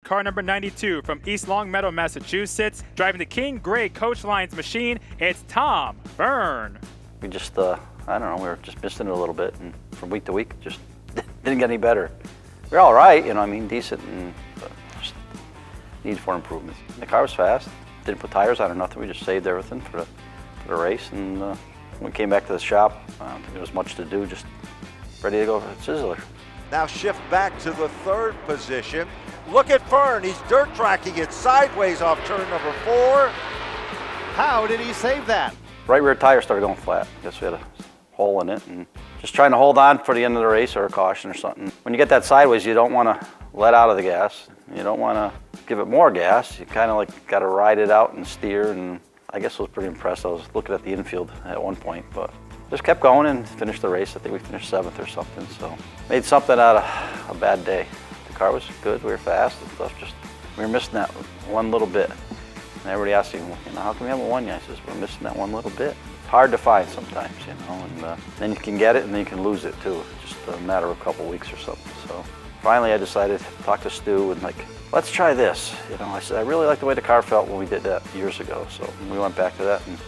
car number 92 from East Longmeadow, Massachusetts. Driving the King Gray Coach Lines machine, it's Tom Fearn. We just, I don't know, we were just missing it a little bit, and from week to week, just didn't get any better. We're all right, you know, I mean, decent, and just need for improvements. The car was fast, didn't put tires on or nothing, we just saved everything for the race, and when we came back to the shop, I don't think there was much to do, just ready to go for the Sizzler. Now shift back to the third position. Look at Fearn, he's dirt tracking it sideways off turn number 4. How did he save that? Right rear tire started going flat. I guess we had a hole in it, and just trying to hold on for the end of the race or a caution or something. When you get that sideways, you don't want to let out of the gas. You don't want to give it more gas. You kind of like got to ride it out and steer, and I guess I was pretty impressed. I was looking at the infield at one point, but just kept going and finished the race. I think we finished 7th or something, so made something out of a bad day. The car was good, we were fast and stuff, just we were missing that one little bit. And everybody asked me, you know, how come we haven't won yet? I says, we're missing that one little bit. It's hard to find sometimes, you know, and then you can get it and then you can lose it too. It's just a matter of a couple weeks or something. So finally I decided to talk to Stu and like, let's try this. You know, I said, I really like the way the car felt when we did that years ago. So we went back to that, and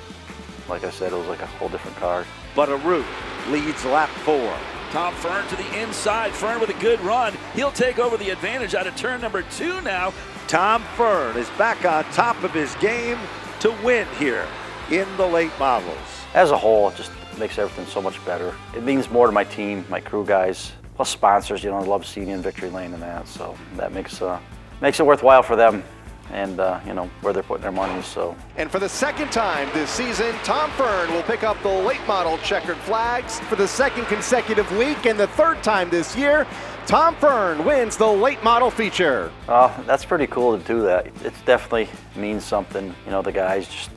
like I said, it was like a whole different car. But a route leads lap 4. Tom Fearn to the inside. Fearn with a good run. He'll take over the advantage out of turn number 2 now. Tom Fearn is back on top of his game to win here in the late models. As a whole, it just makes everything so much better. It means more to my team, my crew guys, plus sponsors. You know, I love seeing you in victory lane and that, so that makes it worthwhile for them, and you know, where they're putting their money. So. And for the second time this season, Tom Fearn will pick up the late model checkered flags for the second consecutive week, and the third time this year, Tom Fearn wins the late model feature. That's pretty cool to do that. It definitely means something. You know, the guys just,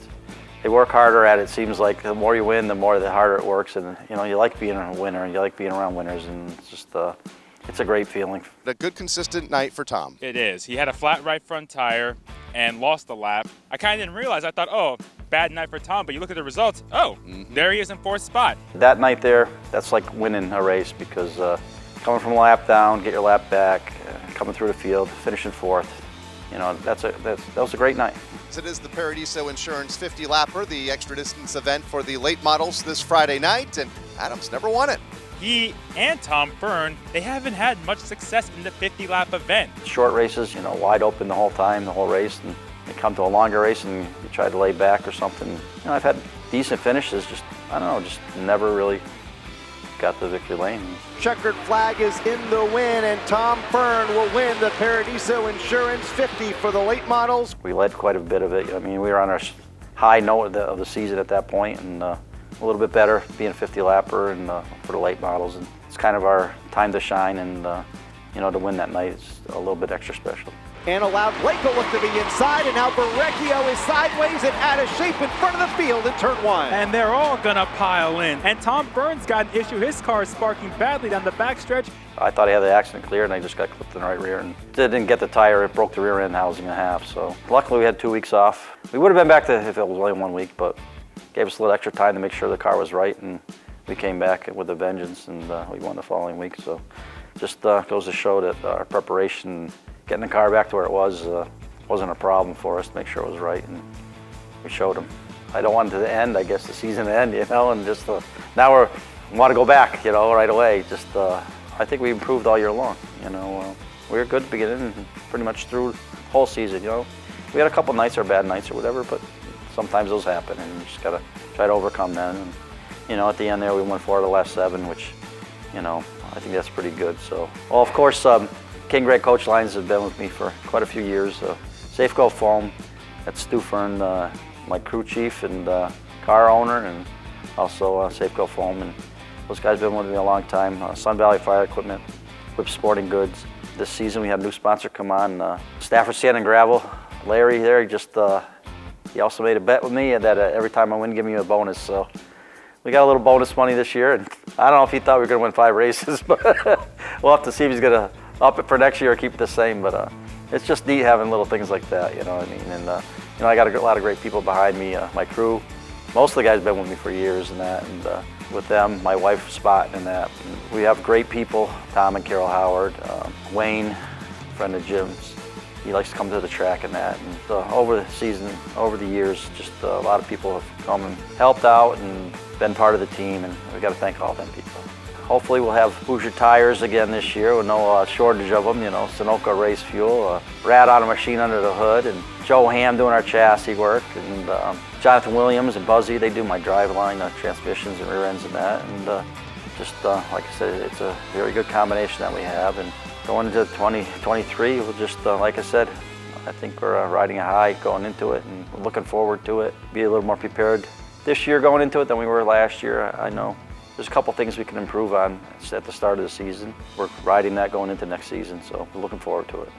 they work harder at it. Seems like the more you win, the harder it works, and you know, you like being a winner, and you like being around winners, and it's just, it's a great feeling. A good, consistent night for Tom. It is. He had a flat right front tire and lost the lap. I kind of didn't realize. I thought, oh, bad night for Tom, but you look at the results, oh, there he is in 4th spot. That night there, that's like winning a race, because coming from a lap down, get your lap back, coming through the field, finishing 4th, you know, that was a great night. It is the Paradiso Insurance 50-lapper, the extra distance event for the late models this Friday night, and Adam's never won it. He and Tom Fearn, they haven't had much success in the 50-lap event. Short races, you know, wide open the whole time, the whole race, and you come to a longer race and you try to lay back or something. You know, I've had decent finishes, just, I don't know, just never really got the victory lane. Checkered flag is in the win, and Tom Fearn will win the Paradiso Insurance 50 for the late models. We led quite a bit of it. I mean, we were on our high note of the season at that point, and a little bit better being a 50-lapper and for the late models. And it's kind of our time to shine, and you know, to win that night is a little bit extra special. And allowed Blake to look to the inside, and now Barrecchio is sideways and out of shape in front of the field in turn 1. And they're all gonna pile in. And Tom Fearn's got an issue. His car is sparking badly down the backstretch. I thought he had the accident clear, and I just got clipped in the right rear and didn't get the tire. It broke the rear end housing in half. So luckily we had 2 weeks off. We would have been back to if it was only 1 week, but gave us a little extra time to make sure the car was right, and we came back with a vengeance, and we won the following week. So just goes to show that our preparation, getting the car back to where it was, wasn't a problem for us to make sure it was right, and we showed them. I don't want it to end, I guess, the season to end, you know, and just now we want to go back, you know, right away. Just I think we improved all year long, you know. We were good at the beginning and pretty much through the whole season, you know. We had a couple nights or bad nights or whatever, but sometimes those happen, and you just got to try to overcome them. And, you know, at the end there, we won 4 of the last 7, which, you know, I think that's pretty good. So, well, of course, King Gray Coach Lines have been with me for quite a few years. Safeco Foam, that's Stu Fearn, my crew chief and car owner, and also Safeco Foam. And those guys have been with me a long time. Sun Valley Fire Equipment, Whip Sporting Goods. This season we had a new sponsor come on, Stafford Sand and Gravel. Larry there, he also made a bet with me that every time I win, give me a bonus. So we got a little bonus money this year, and I don't know if he thought we were going to win 5 races, but we'll have to see if he's going to up it for next year or keep it the same. But it's just neat having little things like that, you know what I mean? And you know, I got a lot of great people behind me. My crew, most of the guys have been with me for years and that, and with them, my wife Spot and that. And we have great people, Tom and Carol Howard, Wayne, friend of Jim's, he likes to come to the track and that. And over the season, over the years, just a lot of people have come and helped out and been part of the team, and we've got to thank all them people. Hopefully we'll have Hoosier tires again this year with no shortage of them, you know, Sunoco race fuel, Rad on a machine under the hood, and Joe Ham doing our chassis work, and Jonathan Williams and Buzzy, they do my driveline, transmissions and rear ends and that. And just like I said, it's a very good combination that we have. And going into 2023, we'll just, like I said, I think we're riding a high going into it, and we're looking forward to it. Be a little more prepared this year going into it than we were last year. I know there's a couple things we can improve on at the start of the season. We're riding that going into next season, so we're looking forward to it.